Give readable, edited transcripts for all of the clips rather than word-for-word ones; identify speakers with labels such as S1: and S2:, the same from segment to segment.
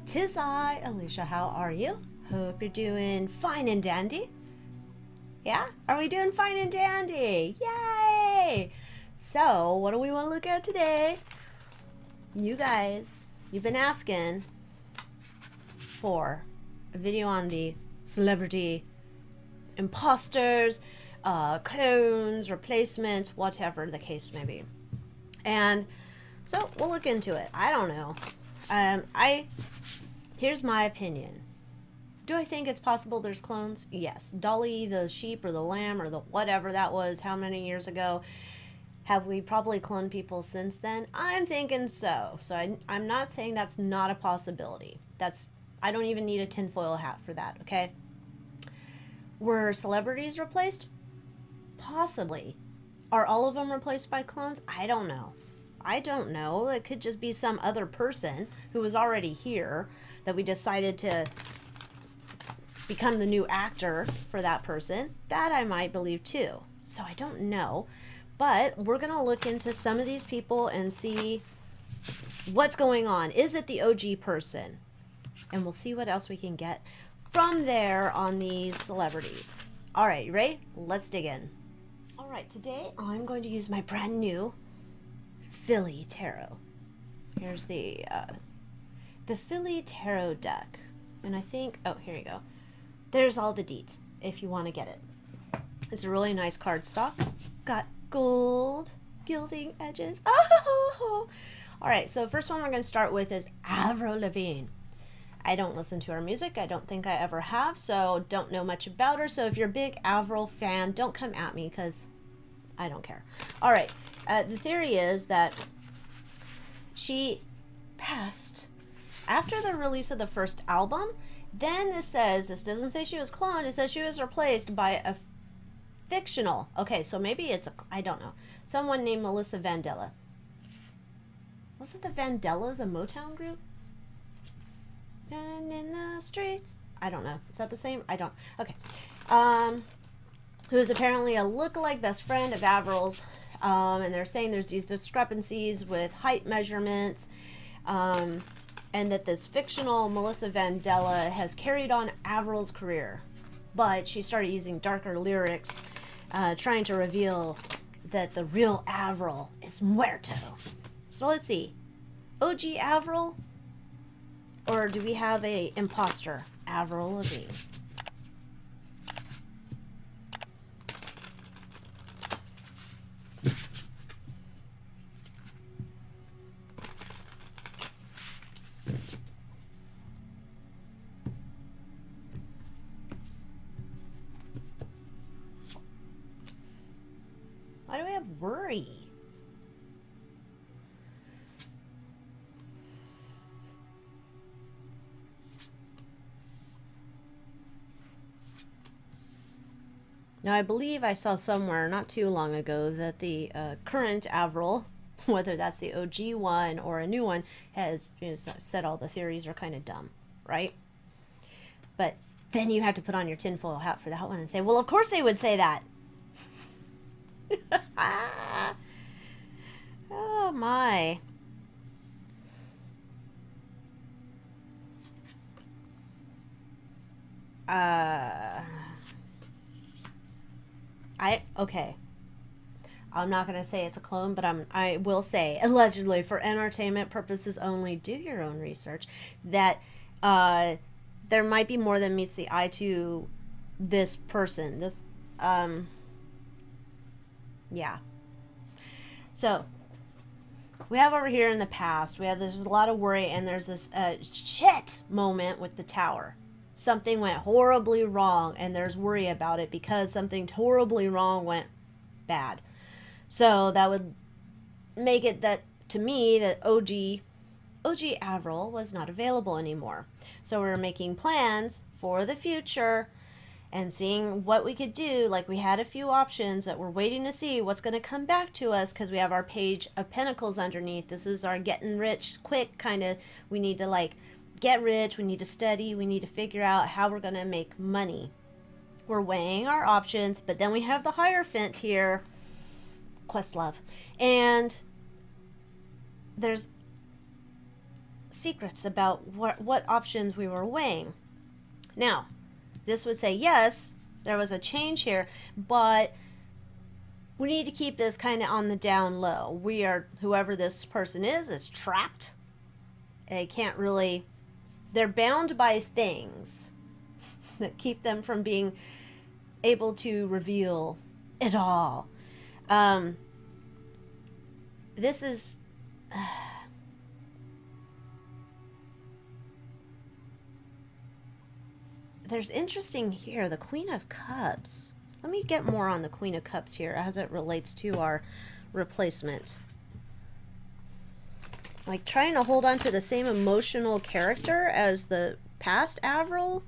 S1: 'Tis I, Alycia. How are you? Hope you're doing fine and dandy. Yeah? Are we doing fine and dandy? Yay! So, what do we want to look at today? You guys, you've been asking for a video on the celebrity imposters, clones, replacements, whatever the case may be. And so we'll look into it. I don't know. Here's my opinion. Do I think it's possible there's clones? Yes. Dolly the sheep or the lamb or the whatever that was, how many years ago? Have we probably cloned people since then? I'm thinking so. So I'm not saying that's not a possibility. I don't even need a tinfoil hat for that, okay? Were celebrities replaced? Possibly. Are all of them replaced by clones? I don't know. I don't know. It could just be some other person who was already here that we decided to become the new actor for that person. That I might believe too. So I don't know. But we're going to look into some of these people and see what's going on. Is it the OG person? And we'll see what else we can get from there on these celebrities. All right, you ready? Let's dig in. All right, today I'm going to use my brand new Philly Tarot. Here's the Philly Tarot deck. And I think, oh, here you go. There's all the deets if you want to get it. It's a really nice cardstock. Got gold gilding edges. Oh! All right, so first one we're going to start with is Avril Lavigne. I don't listen to her music. I don't think I ever have, so don't know much about her. So if you're a big Avril fan, don't come at me because I don't care. All right, the theory is that she passed after the release of the first album. Then this doesn't say she was cloned, it says she was replaced by a fictional, okay, so maybe it's, I don't know, someone named Melissa Vandella. Wasn't the Vandellas a Motown group? And in the streets, I don't know, is that the same? I don't, okay. Who is apparently a look-alike best friend of Avril's, and they're saying there's these discrepancies with height measurements, and that this fictional Melissa Vandella has carried on Avril's career, but she started using darker lyrics, trying to reveal that the real Avril is muerto. So let's see, OG Avril, or do we have a imposter Avril Lavigne? Why do we have worry? Now, I believe I saw somewhere not too long ago that the current Avril, whether that's the OG one or a new one, has said all the theories are kind of dumb, right? But then you have to put on your tinfoil hat for that one and say, well, of course they would say that. Oh my. Okay. I'm not going to say it's a clone, but I will say, allegedly, for entertainment purposes only, do your own research, that there might be more than meets the eye to this person. This, yeah. So, we have over here in the past, there's a lot of worry, and there's this shit moment with the tower. Something went horribly wrong, and there's worry about it because something horribly wrong went bad. So that would make it that, to me, that OG Avril was not available anymore. So we're making plans for the future and seeing what we could do. Like, we had a few options that we're waiting to see what's going to come back to us, because we have our Page of Pentacles underneath. This is our getting rich quick kind of, we need to like get rich, we need to study, we need to figure out how we're going to make money. We're weighing our options, but then we have the Hierophant here, Questlove, and there's secrets about what options we were weighing. Now, this would say, yes, there was a change here, but we need to keep this kind of on the down low. We are, whoever this person is trapped. They can't really, they're bound by things that keep them from being able to reveal it all. This is... there's interesting here, the Queen of Cups. Let me get more on the Queen of Cups here as it relates to our replacement. Like trying to hold on to the same emotional character as the past Avril.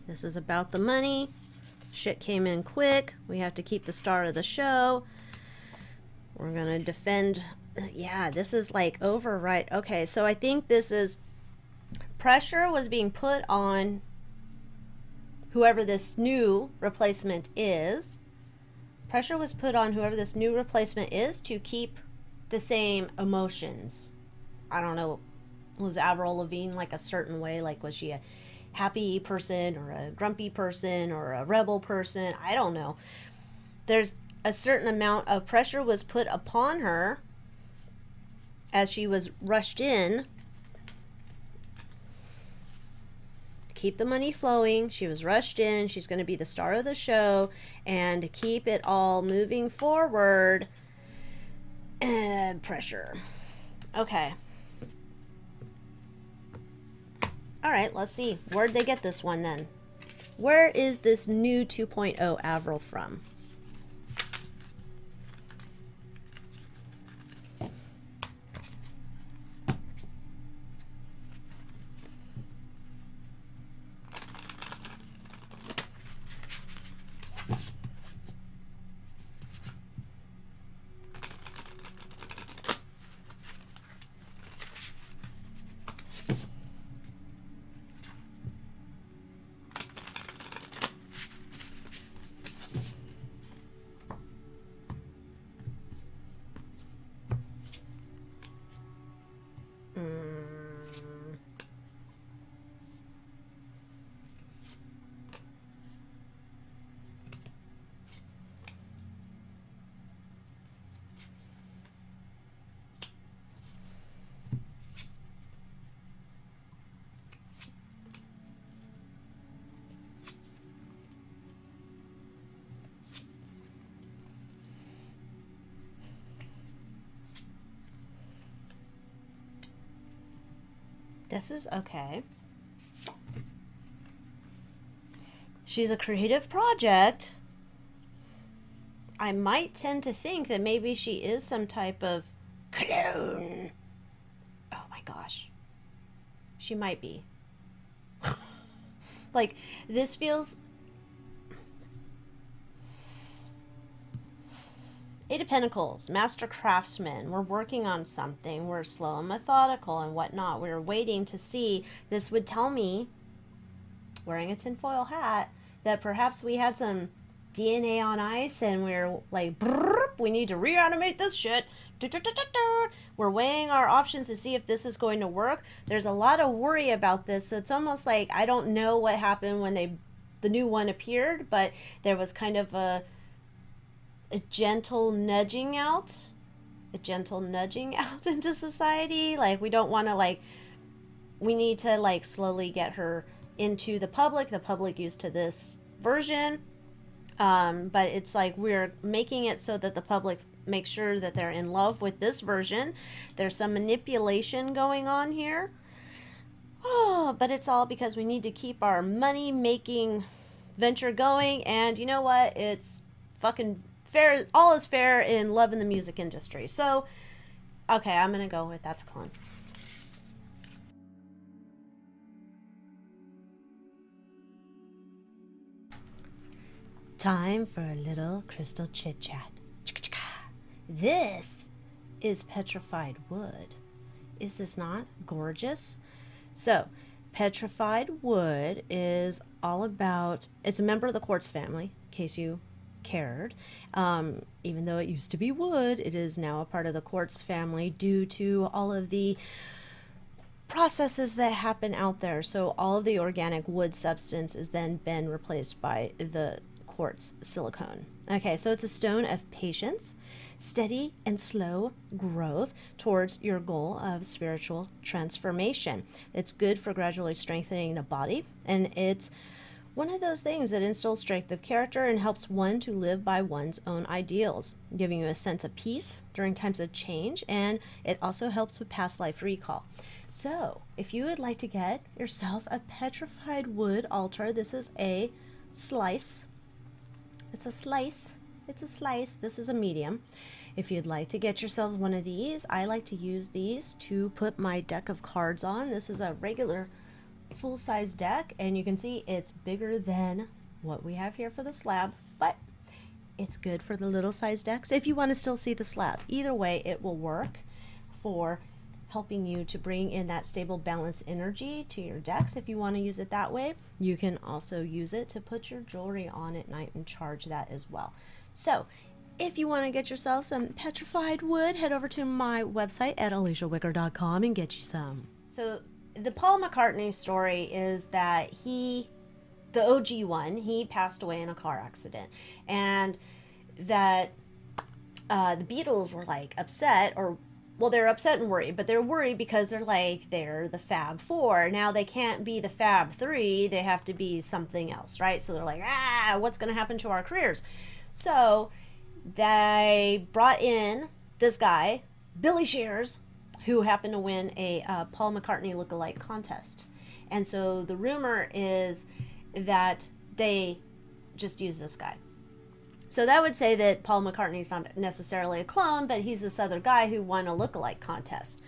S1: This is about the money. Shit came in quick. We have to keep the star of the show. We're gonna defend. Yeah, this is like override. Okay, so I think this is pressure was being put on whoever this new replacement is. Pressure was put on whoever this new replacement is to keep the same emotions. I don't know. Was Avril Lavigne like a certain way? Like, was she a happy person or a grumpy person or a rebel person? I don't know. There's a certain amount of pressure was put upon her as she was rushed in to keep the money flowing. She was rushed in. She's going to be the star of the show, and to keep it all moving forward, and pressure. Okay. All right, let's see. Where'd they get this one then? Where is this new 2.0 Avril from? This is okay. She's a creative project. I might tend to think that maybe she is some type of clone. Oh my gosh. She might be. Like, this feels... Eight of Pentacles, Master Craftsman. We're working on something. We're slow and methodical and whatnot. We're waiting to see. This would tell me, wearing a tinfoil hat, that perhaps we had some DNA on ice and we're like, we need to reanimate this shit. We're weighing our options to see if this is going to work. There's a lot of worry about this, so it's almost like I don't know what happened when the new one appeared, but there was kind of a gentle nudging out into society. Like, we don't want to, like, we need to, like, slowly get her into the public used to this version. But it's like we're making it so that the public makes sure that they're in love with this version. There's some manipulation going on here. Oh, but it's all because we need to keep our money-making venture going. And you know what? It's fucking fair. All is fair in love in the music industry. So, okay, I'm going to go with that's a clone. Time for a little crystal chit-chat. This is petrified wood. Is this not gorgeous? So, petrified wood is all about, it's a member of the quartz family, in case you cared. Even though it used to be wood, it is now a part of the quartz family due to all of the processes that happen out there. So all of the organic wood substance is then been replaced by the quartz silicone. Okay, so it's a stone of patience, steady and slow growth towards your goal of spiritual transformation. It's good for gradually strengthening the body, and it's one of those things that instills strength of character and helps one to live by one's own ideals, giving you a sense of peace during times of change, and it also helps with past life recall. So, if you would like to get yourself a petrified wood altar, this is a slice. It's a slice. It's a slice. This is a medium. If you'd like to get yourself one of these, I like to use these to put my deck of cards on. This is a regular full-size deck, and you can see it's bigger than what we have here for the slab, but it's good for the little size decks if you want to still see the slab. Either way, it will work for helping you to bring in that stable, balanced energy to your decks. If you want to use it that way, you can also use it to put your jewelry on at night and charge that as well. So if you want to get yourself some petrified wood, head over to my website at AlyciaWicker.com and get you some. So the Paul McCartney story is that the OG one, he passed away in a car accident, and that the Beatles were like upset, or well, they're upset and worried, but they're worried because they're the Fab Four. Now they can't be the Fab Three, they have to be something else, right? So they're like, what's going to happen to our careers? So they brought in this guy, Billy Shears, who happened to win a Paul McCartney look-alike contest. And so the rumor is that they just used this guy. So that would say that Paul McCartney's not necessarily a clone, but he's this other guy who won a look-alike contest.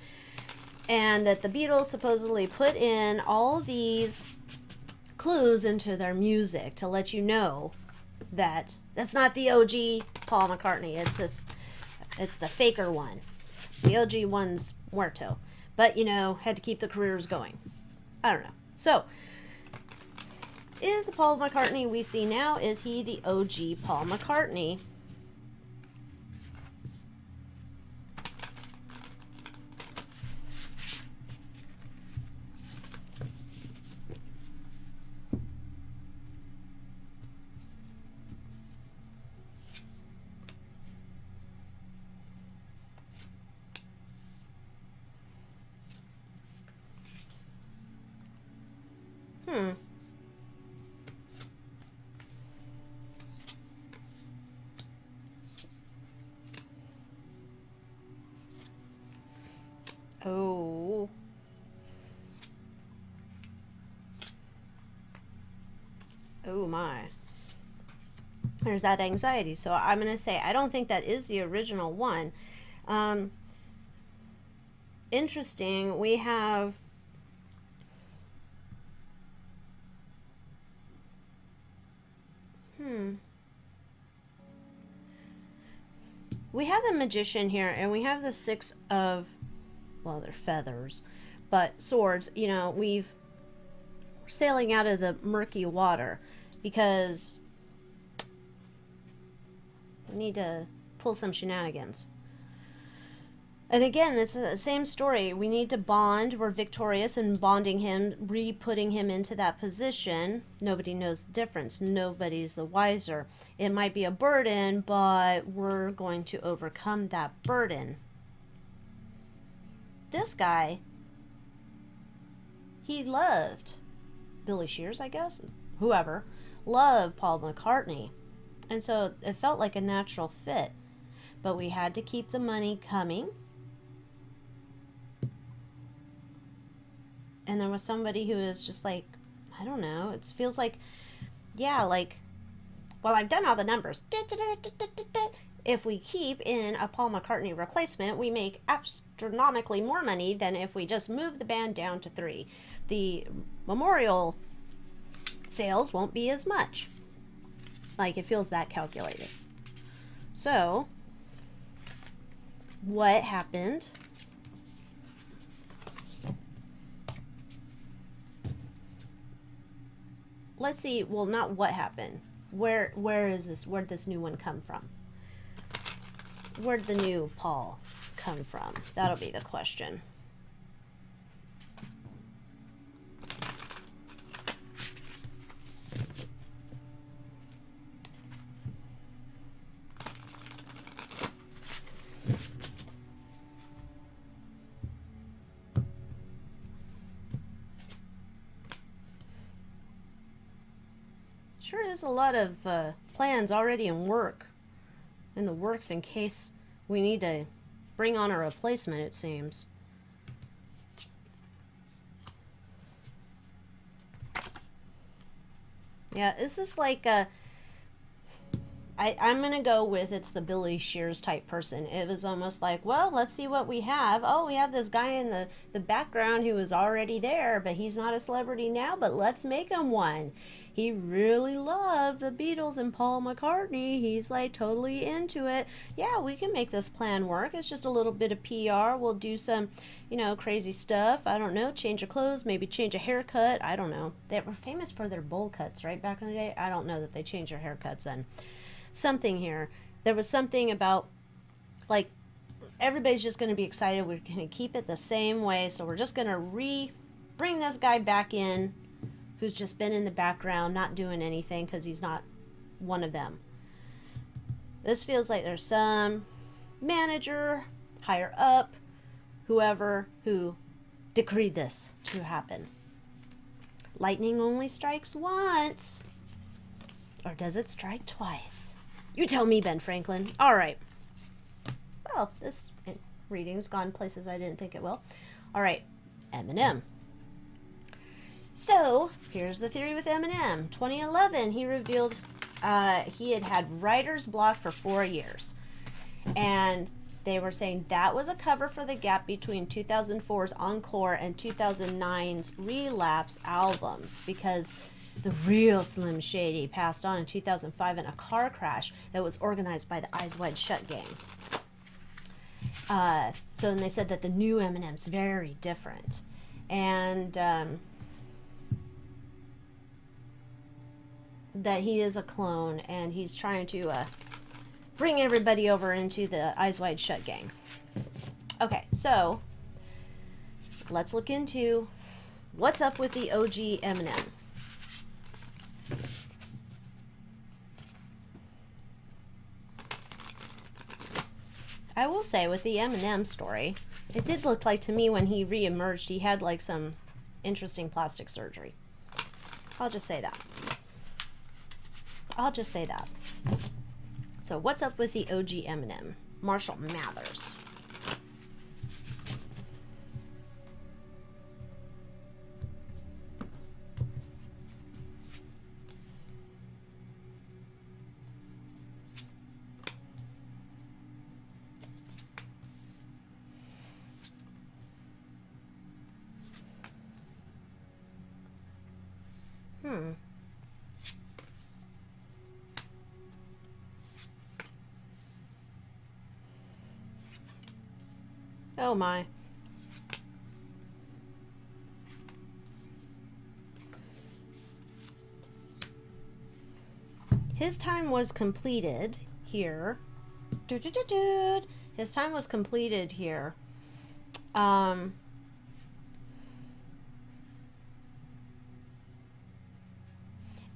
S1: And that the Beatles supposedly put in all these clues into their music to let you know that that's not the OG Paul McCartney. It's the faker one. The OG one's muerto. But, you know, had to keep the careers going. I don't know. So, is the Paul McCartney we see now, is he the OG Paul McCartney? Oh. Oh my. There's that anxiety. So I'm going to say I don't think that is the original one. Interesting. We have we have the Magician here, and we have the Six of, well, they're feathers, but swords. You know, we're sailing out of the murky water because we need to pull some shenanigans. And again, it's the same story. We need to bond. We're victorious in bonding him, re-putting him into that position. Nobody knows the difference. Nobody's the wiser. It might be a burden, but we're going to overcome that burden. This guy, he loved Billy Shears, I guess, whoever, loved Paul McCartney. And so it felt like a natural fit. But we had to keep the money coming. And there was somebody who was just like, I don't know, it feels like, yeah, like, well, I've done all the numbers. If we keep in a Paul McCartney replacement, we make astronomically more money than if we just move the band down to 3. The memorial sales won't be as much. Like, it feels that calculated. So, what happened let's see. Well, not what happened. Where is this? Where'd this new one come from? Where'd the new Paul come from? That'll be the question. Sure is a lot of plans already in the works in case we need to bring on a replacement, it seems. Yeah, this is like I'm going to go with it's the Billy Shears type person. It was almost like, well, let's see what we have. Oh, we have this guy in the background who was already there, but he's not a celebrity now, but let's make him one. He really loved the Beatles and Paul McCartney. He's like totally into it. Yeah, we can make this plan work. It's just a little bit of PR. We'll do some, you know, crazy stuff. I don't know, change your clothes, maybe change a haircut. I don't know. They were famous for their bowl cuts, right, back in the day? I don't know that they changed their haircuts then. Something here. There was something about, like, everybody's just going to be excited. We're going to keep it the same way. So we're just going to bring this guy back in who's just been in the background, not doing anything because he's not one of them. This feels like there's some manager, higher up, whoever, who decreed this to happen. Lightning only strikes once. Or does it strike twice? You tell me, Ben Franklin. All right. Well, this reading's gone places I didn't think it will. All right, Eminem. So, here's the theory with Eminem. 2011, he revealed he had writer's block for 4 years. And they were saying that was a cover for the gap between 2004's Encore and 2009's Relapse albums, because the real Slim Shady passed on in 2005 in a car crash that was organized by the Eyes Wide Shut gang. So then they said that the new Eminem's very different. And that he is a clone, and he's trying to bring everybody over into the Eyes Wide Shut gang. Okay, so let's look into what's up with the OG Eminem. I will say with the Eminem story, it did look like to me when he re-emerged, he had like some interesting plastic surgery. I'll just say that. I'll just say that. So what's up with the OG Eminem? Marshall Mathers. Oh my. His time was completed here. His time was completed here.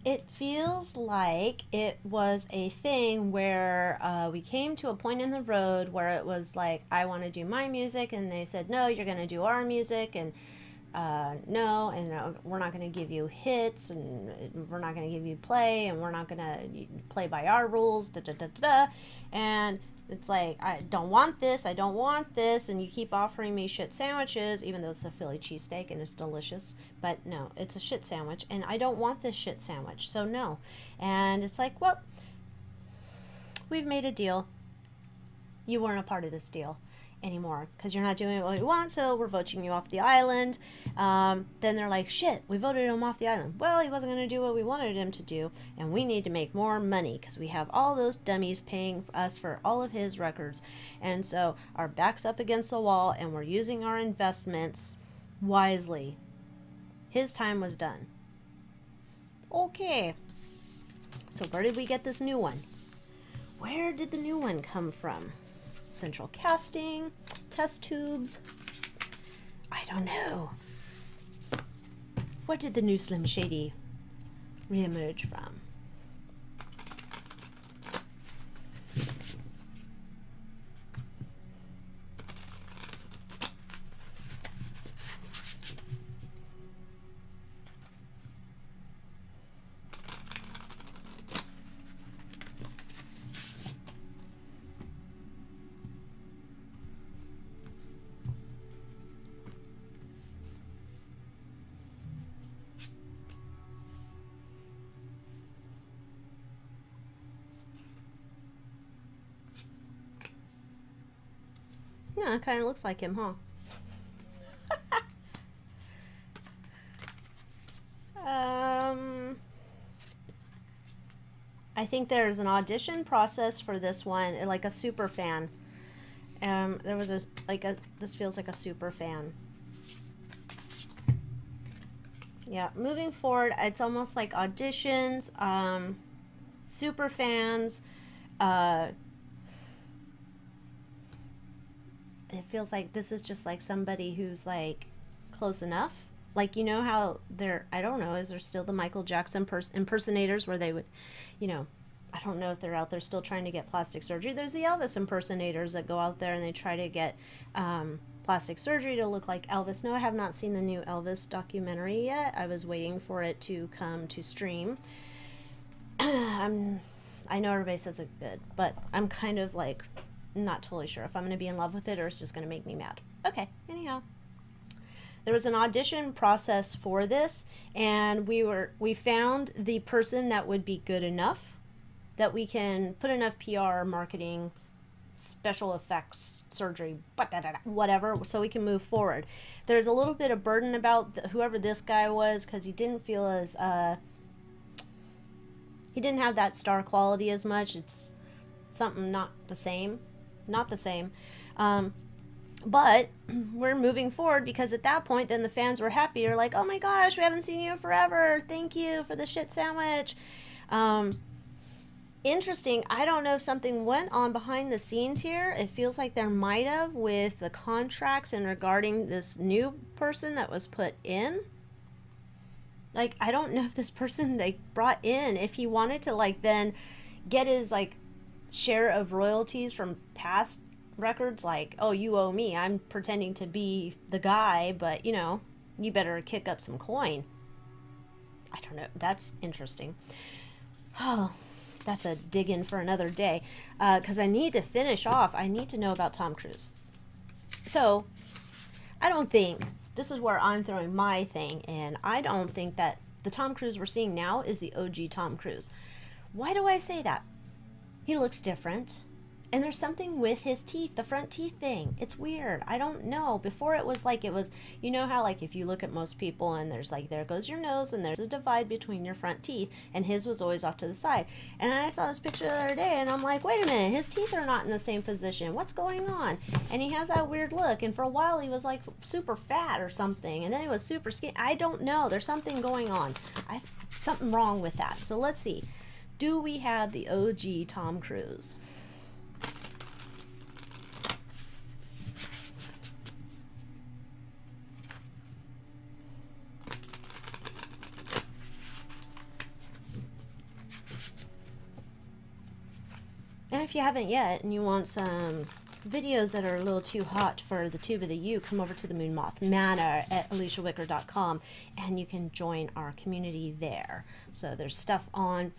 S1: It feels like it was a thing where we came to a point in the road where it was like, I want to do my music, and they said, no, you're going to do our music, and no, and we're not going to give you hits, and we're not going to give you play, and we're not going to play by our rules, and it's like, I don't want this, I don't want this, and you keep offering me shit sandwiches, even though it's a Philly cheesesteak and it's delicious, but no, it's a shit sandwich, and I don't want this shit sandwich, so no. And it's like, well, we've made a deal. You weren't a part of this deal anymore, because you're not doing what we want, so we're voting you off the island. Then they're like, shit, we voted him off the island. Well, he wasn't going to do what we wanted him to do, and we need to make more money, because we have all those dummies paying us for all of his records, and so our back's up against the wall, and we're using our investments wisely. His time was done. Okay. So where did we get this new one? Where did the new one come from? Central casting, test tubes. I don't know. Where did the new Slim Shady reemerge from? Yeah, it kind of looks like him, huh? I think there's an audition process for this one, like a super fan. There was this feels like a super fan. Yeah, moving forward, it's almost like auditions, super fans. It feels like this is just like somebody who's like close enough. Like, you know how there, I don't know, is there still the Michael Jackson impersonators where they would, you know, I don't know if they're out there still trying to get plastic surgery. There's the Elvis impersonators that go out there and they try to get plastic surgery to look like Elvis. No, I have not seen the new Elvis documentary yet. I was waiting for it to come to stream. I know everybody says it's good, but I'm kind of like not totally sure if I'm going to be in love with it or it's just going to make me mad. Okay, anyhow. There was an audition process for this, and we found the person that would be good enough, that we can put enough PR, marketing, special effects, surgery, whatever, so we can move forward. There's a little bit of burden about whoever this guy was, because he didn't feel as, he didn't have that star quality as much. It's something not the same. But we're moving forward because at that point, then the fans were happy. They're like, oh my gosh, we haven't seen you in forever. Thank you for the shit sandwich. Interesting. I don't know if something went on behind the scenes here. It feels like there might have with the contracts and regarding this new person that was put in. Like, I don't know if this person they brought in, if he wanted to like then get his like share of royalties from past records, like, oh, you owe me, I'm pretending to be the guy, but you know, you better kick up some coin. I don't know, that's interesting. Oh, that's a dig in for another day, because I need to finish off. I need to know about Tom Cruise. So I don't think, this is where I'm throwing my thing in, I don't think that the Tom Cruise we're seeing now is the OG Tom Cruise. Why do I say that? He looks different. And there's something with his teeth, the front teeth thing. It's weird. I don't know. Before it was like, you know how like if you look at most people and there's like, there goes your nose and there's a divide between your front teeth, and his was always off to the side. And I saw this picture the other day and I'm like, wait a minute, his teeth are not in the same position. What's going on? And he has that weird look. And for a while he was like super fat or something. And then he was super skinny. I don't know. There's something going on. Something wrong with that. So let's see. Do we have the OG Tom Cruise? And if you haven't yet and you want some videos that are a little too hot for the tube of the U, come over to the Moonmoth Manor at AlyciaWicker.com and you can join our community there. So there's stuff on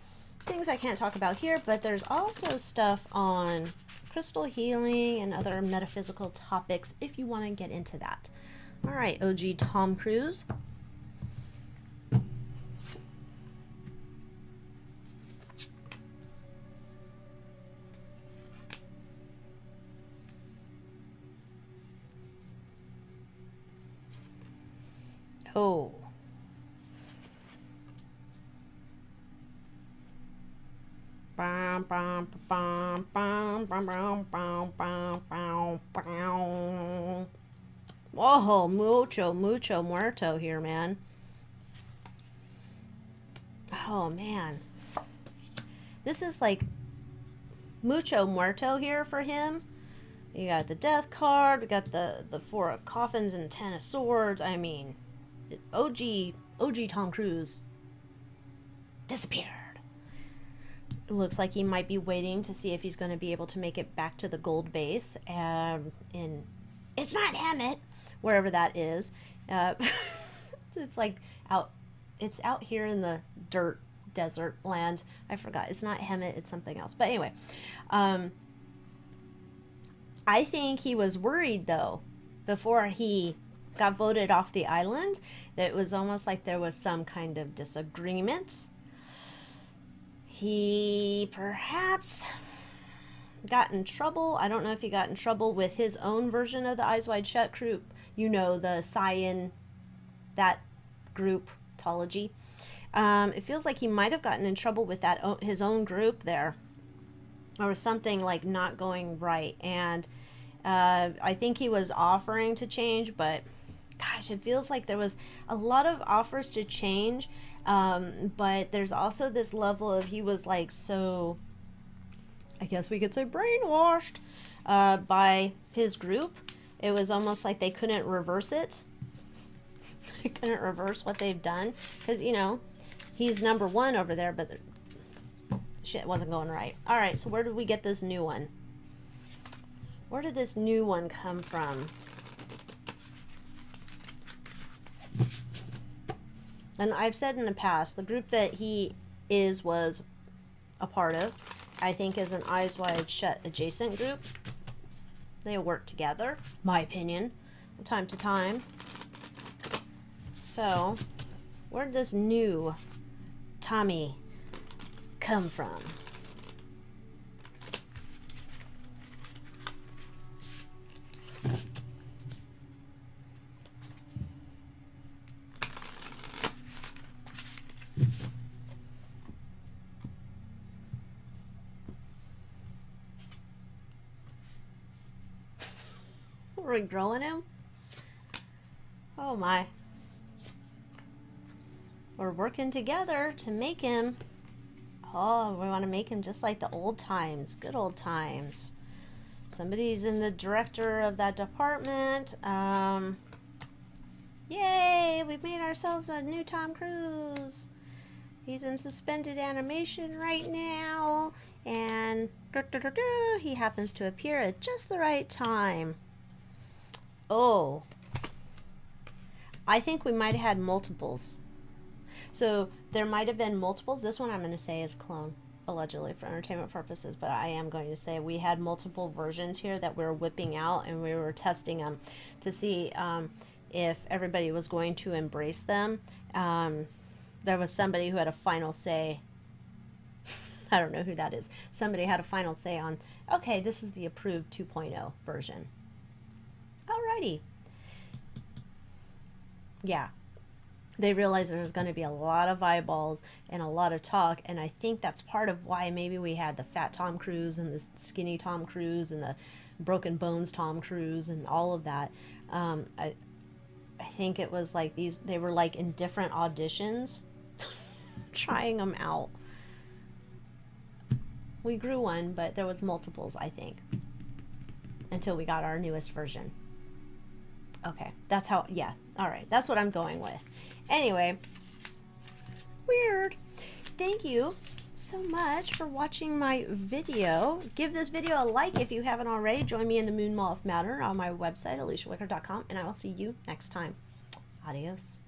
S1: things I can't talk about here, but there's also stuff on crystal healing and other metaphysical topics if you want to get into that. All right, OG Tom Cruise. Oh. Whoa, mucho muerto here, man. oh man, this is like mucho muerto here for him. You got the death card, we got the four of coffins and 10 of swords. I mean, OG Tom Cruise disappeared. It looks like he might be waiting to see if he's going to be able to make it back to the gold base. In it's not Hammett, wherever that is. It's like out. It's out here in the dirt desert land. I forgot. It's not Hammett. It's something else. But anyway, I think he was worried though before he got voted off the island that it was almost like there was some kind of disagreement. He perhaps got in trouble. I don't know if he got in trouble with his own version of the Eyes Wide Shut group. You know, the Cyan, that group, Tology. It feels like he might have gotten in trouble with that his own group there. Or something like not going right. And I think he was offering to change, but gosh, it feels like there was a lot of offers to change. But there's also this level of he was like so, I guess we could say brainwashed by his group. It was almost like they couldn't reverse it. They couldn't reverse what they've done. Because, you know, he's number one over there, but shit wasn't going right. Alright, so where did we get this new one? Where did this new one come from? And I've said in the past, the group that he was a part of, I think is an Eyes Wide Shut adjacent group. They work together, my opinion, from time to time. So, where did this new Tommy come from? Are we growing him? Oh my. We're working together to make him. Oh, we want to make him just like the old times. Good old times. Somebody's in the director of that department. Yay! We've made ourselves a new Tom Cruise. He's in suspended animation right now. And he happens to appear at just the right time. Oh, I think we might have had multiples. So there might have been multiples. This one I'm going to say is clone, allegedly, for entertainment purposes. But I am going to say we had multiple versions here that we were whipping out, and we were testing them to see if everybody was going to embrace them. There was somebody who had a final say. I don't know who that is. Somebody had a final say on, okay, this is the approved 2.0 version. Alrighty. Yeah. They realized there was going to be a lot of eyeballs and a lot of talk, and I think that's part of why maybe we had the fat Tom Cruise and the skinny Tom Cruise and the broken bones Tom Cruise and all of that. I think it was like they were like in different auditions trying them out. We grew one, but there was multiples, I think, until we got our newest version. Okay, that's how, yeah, all right, that's what I'm going with. Anyway, weird. Thank you so much for watching my video. Give this video a like if you haven't already. Join me in the Moon Mall of Matter on my website, AlyciaWicker.com, and I will see you next time. Adios.